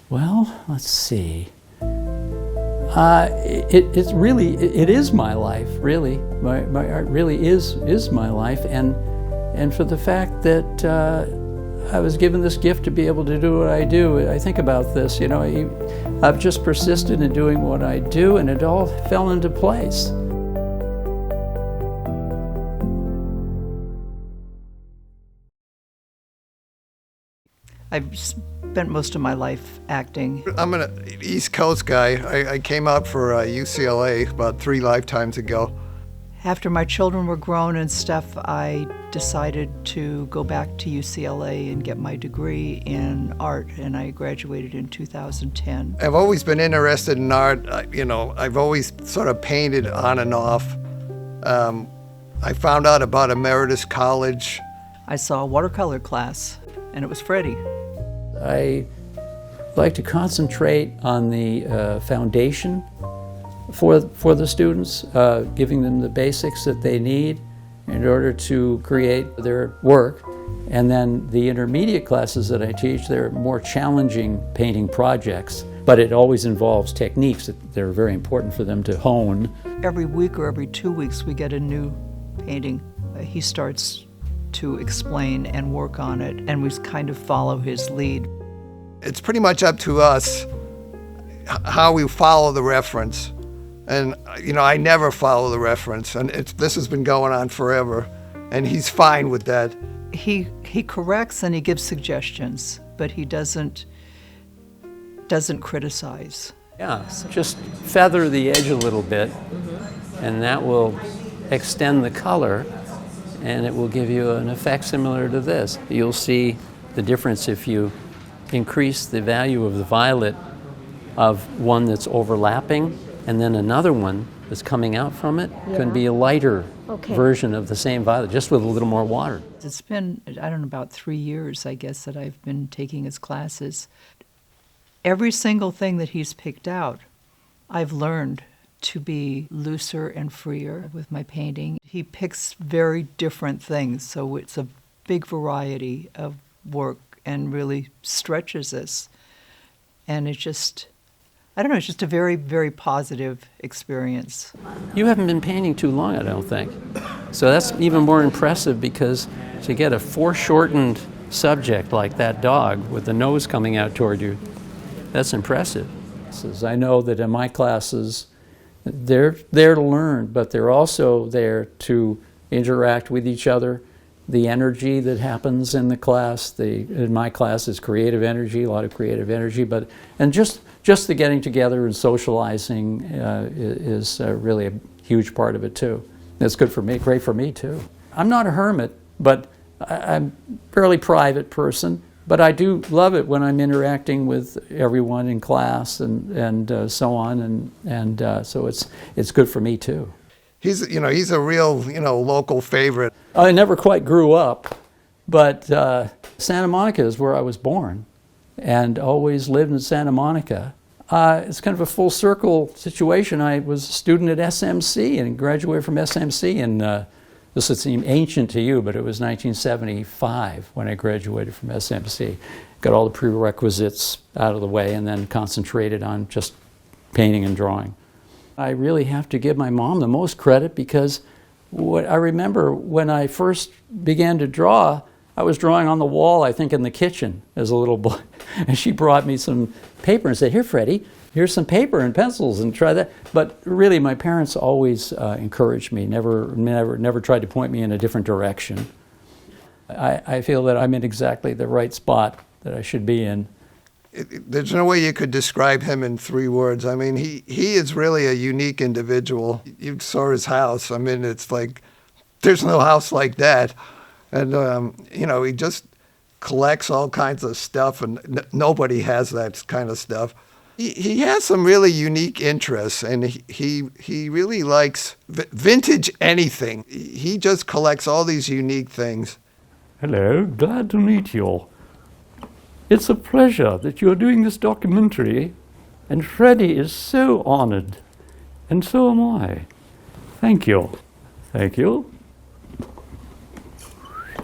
Well, let's see. It is my life, really. My art really is my life, and for the fact that I was given this gift to be able to do what I do, I think about this. I've just persisted in doing what I do, and it all fell into place. I've spent most of my life acting. I'm an East Coast guy. I came out for UCLA about 3 lifetimes ago. After my children were grown and stuff, I decided to go back to UCLA and get my degree in art, and I graduated in 2010. I've always been interested in art. I've always sort of painted on and off. I found out about Emeritus College. I saw a watercolor class, and it was Freddie. I like to concentrate on the foundation for the students, giving them the basics that they need in order to create their work. And then the intermediate classes that I teach, they're more challenging painting projects, but it always involves techniques that are very important for them to hone. Every week or every 2 weeks we get a new painting. He starts to explain and work on it, and we kind of follow his lead. It's pretty much up to us how we follow the reference. And, I never follow the reference, and this has been going on forever, and he's fine with that. He corrects and he gives suggestions, but he doesn't criticize. Yeah, just feather the edge a little bit, and that will extend the color, and it will give you an effect similar to this. You'll see the difference if you increase the value of the violet of one that's overlapping, and then another one that's coming out from it can be a lighter version of the same violet, just with a little more water. It's been, about 3 years, I guess, that I've been taking his classes. Every single thing that he's picked out, I've learned to be looser and freer with my painting. He picks very different things, so it's a big variety of work and really stretches us. And it's just, it's just a very, very positive experience. You haven't been painting too long, I don't think. So that's even more impressive, because to get a foreshortened subject like that dog with the nose coming out toward you, that's impressive. I know that in my classes, they're there to learn, but they're also there to interact with each other. The energy that happens in the class, in my class, is creative energy, a lot of creative energy, and just the getting together and socializing is really a huge part of it too. It's good for me, great for me too. I'm not a hermit, but I'm a fairly private person, but I do love it when I'm interacting with everyone in class and so on, and so it's good for me too. He's a real, local favorite. I never quite grew up, but Santa Monica is where I was born and always lived in Santa Monica. It's kind of a full circle situation. I was a student at SMC and graduated from SMC, and this would seem ancient to you, but it was 1975 when I graduated from SMC. Got all the prerequisites out of the way and then concentrated on just painting and drawing. I really have to give my mom the most credit, because what I remember when I first began to draw, I was drawing on the wall, I think in the kitchen as a little boy, and she brought me some paper and said, "Here, Freddie, here's some paper and pencils, and try that." But really, my parents always encouraged me, never tried to point me in a different direction. I feel that I'm in exactly the right spot that I should be in. There's no way you could describe him in 3 words. I mean, he is really a unique individual. You saw his house. I mean, it's like, there's no house like that. And, he just collects all kinds of stuff, and nobody has that kind of stuff. He has some really unique interests, and he really likes vintage anything. He just collects all these unique things. Hello, glad to meet you. It's a pleasure that you're doing this documentary, and Freddie is so honored, and so am I. Thank you. Thank you.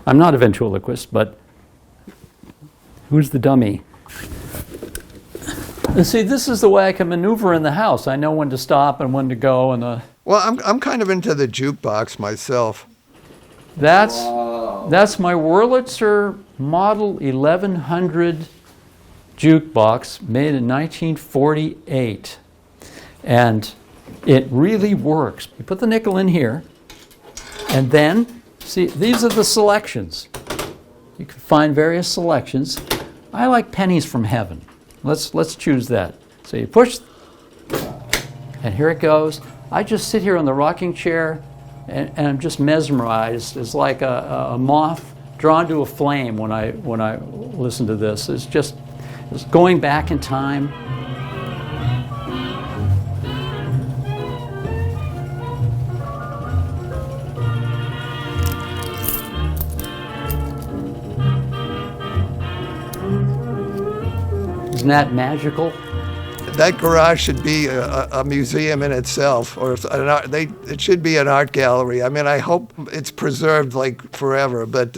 I'm not a ventriloquist, but who's the dummy? And see, this is the way I can maneuver in the house. I know when to stop and when to go, and Well, I'm kind of into the jukebox myself. that's my Wurlitzer Model 1100 jukebox made in 1948, and it really works. You put the nickel in here, and then see, these are the selections. You can find various selections. I like pennies from heaven. Let's choose that. So you push, and here it goes. I just sit here on the rocking chair, and I'm just mesmerized. It's like a moth drawn to a flame when I listen to this. It's going back in time. Isn't that magical? That garage should be a museum in itself, or it should be an art gallery. I mean, I hope it's preserved like forever, but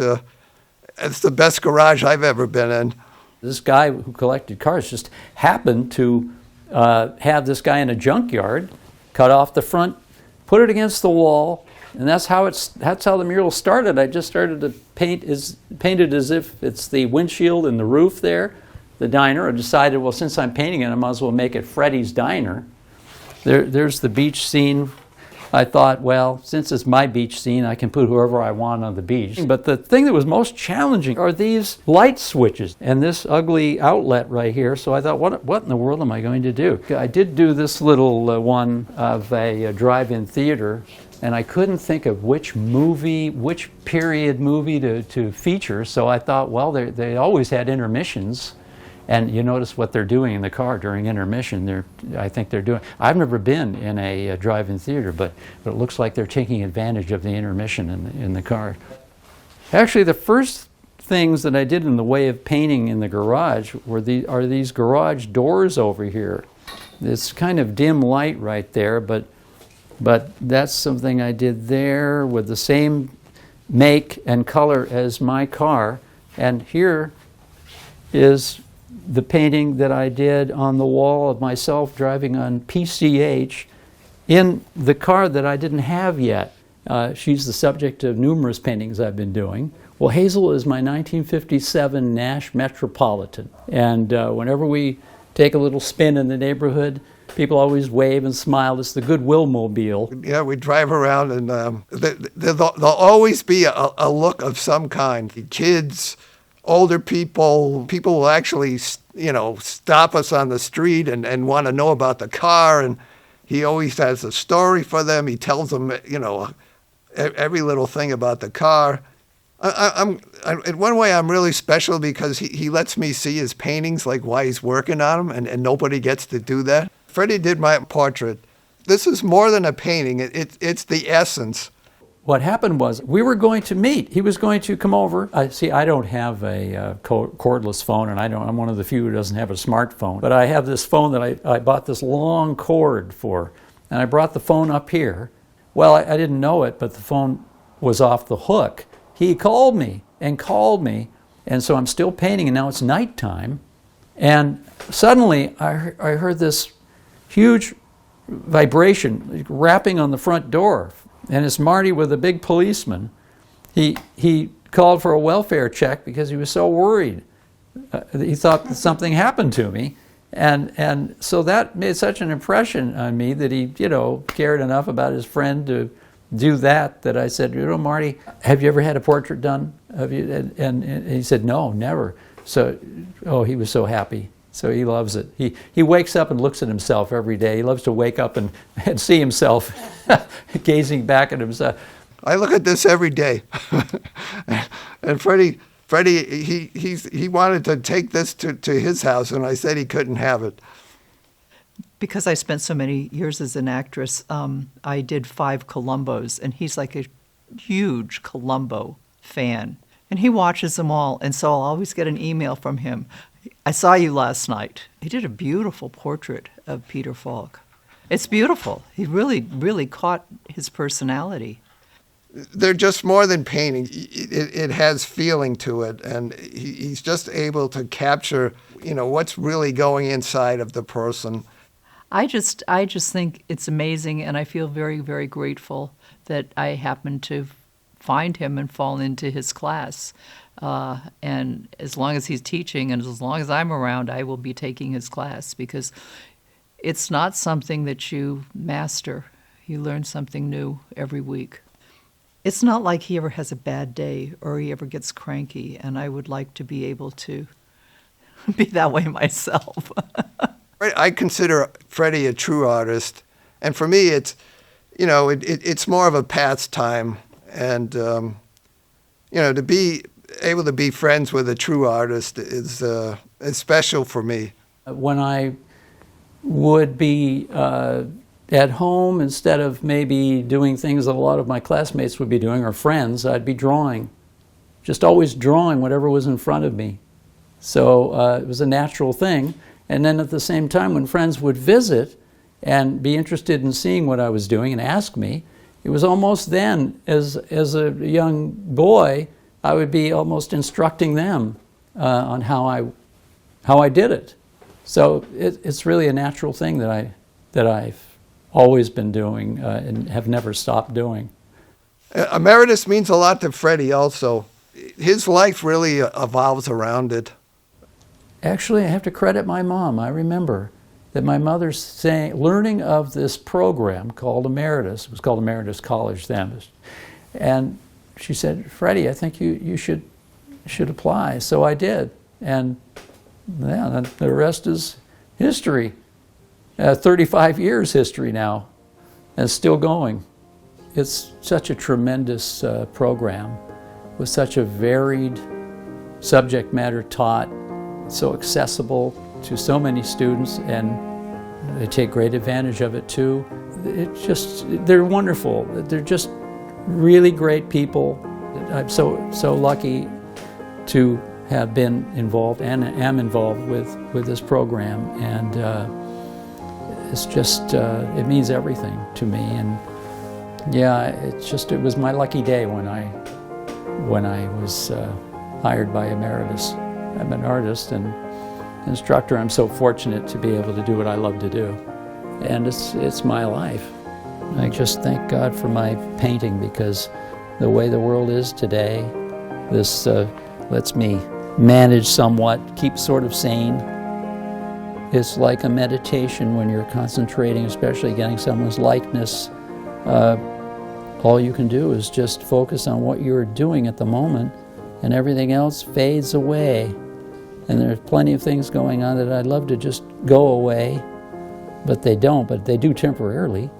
it's the best garage I've ever been in. This guy who collected cars just happened to have this guy in a junkyard cut off the front, put it against the wall, and that's how the mural started. I just started to paint it as if it's the windshield and the roof there. The diner. I decided, well, since I'm painting it, I might as well make it Freddie's Diner. There's the beach scene. I thought, well, since it's my beach scene, I can put whoever I want on the beach. But the thing that was most challenging are these light switches and this ugly outlet right here. So I thought, what in the world am I going to do? I did do this little one of a drive-in theater, and I couldn't think of which period movie to feature. So I thought, well, they always had intermissions. And you notice what they're doing in the car during intermission. I've never been in a drive-in theater, but it looks like they're taking advantage of the intermission in the car. Actually, the first things that I did in the way of painting in the garage are these garage doors over here. It's kind of dim light right there, but that's something I did there with the same make and color as my car. And here is the painting that I did on the wall of myself driving on PCH in the car that I didn't have yet. She's the subject of numerous paintings I've been doing. Well, Hazel is my 1957 Nash Metropolitan. And whenever we take a little spin in the neighborhood, people always wave and smile. It's the Goodwill Mobile. Yeah, we drive around, and there'll always be a look of some kind. Kids, older people will actually, stop us on the street and want to know about the car, and he always has a story for them. He tells them, every little thing about the car. In one way, I'm really special because he lets me see his paintings, like why he's working on them, and nobody gets to do that. Freddie did my portrait. This is more than a painting. It's the essence. What happened was we were going to meet. He was going to come over. I don't have a cordless phone, and I'm one of the few who doesn't have a smartphone. But I have this phone that I bought this long cord for, and I brought the phone up here. Well, I didn't know it, but the phone was off the hook. He called me, and so I'm still painting, and now it's nighttime. And suddenly I heard this huge vibration, rapping on the front door. And it's Marty with a big policeman. He called for a welfare check because he was so worried. He thought that something happened to me. And so that made such an impression on me that he, cared enough about his friend to do that I said, Marty, have you ever had a portrait done of you? And he said, no, never. So, he was so happy. So he loves it. He wakes up and looks at himself every day. He loves to wake up and see himself gazing back at himself. I look at this every day. And Freddie, he wanted to take this to his house, and I said he couldn't have it. Because I spent so many years as an actress, I did 5 Columbos, and he's like a huge Columbo fan. And he watches them all, and so I'll always get an email from him. I saw you last night. He did a beautiful portrait of Peter Falk. It's beautiful. He really, really caught his personality. they're just more than painting. It has feeling to it, and he's just able to capture, what's really going inside of the person. I just think it's amazing, and I feel very, very grateful that I happened to find him and fall into his class. And as long as he's teaching and as long as I'm around, I will be taking his class, because it's not something that you master. You learn something new every week. It's not like he ever has a bad day or he ever gets cranky, and I would like to be able to be that way myself. I consider Freddie a true artist, and for me, it's more of a pastime, and to be able to be friends with a true artist is special for me. When I would be at home, instead of maybe doing things that a lot of my classmates would be doing, or friends, I'd be drawing. Just always drawing whatever was in front of me. So it was a natural thing. And then at the same time, when friends would visit and be interested in seeing what I was doing and ask me, it was almost then, as a young boy, I would be almost instructing them on how I did it. So it's really a natural thing that I've always been doing and have never stopped doing. Emeritus means a lot to Freddie also. His life really evolves around it. Actually, I have to credit my mom. I remember that my mother learning of this program called Emeritus. It was called Emeritus College then. And she said, "Freddie, I think you should apply." So I did. And yeah, the rest is history. 35 years history now, and still going. It's such a tremendous program with such a varied subject matter taught, so accessible to so many students, and they take great advantage of it too. They're wonderful. They're just really great people. I'm so lucky to have been involved and am involved with this program, and it's just it means everything to me. And yeah, it was my lucky day when I was hired by Emeritus. I'm an artist and instructor. I'm so fortunate to be able to do what I love to do, and it's my life. I just thank God for my painting, because the way the world is today, this lets me manage somewhat, keep sort of sane. It's like a meditation when you're concentrating, especially getting someone's likeness. All you can do is just focus on what you're doing at the moment, and everything else fades away. And there's plenty of things going on that I'd love to just go away, but they don't, but they do temporarily.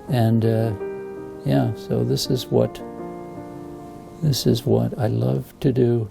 And yeah, so this is what I love to do.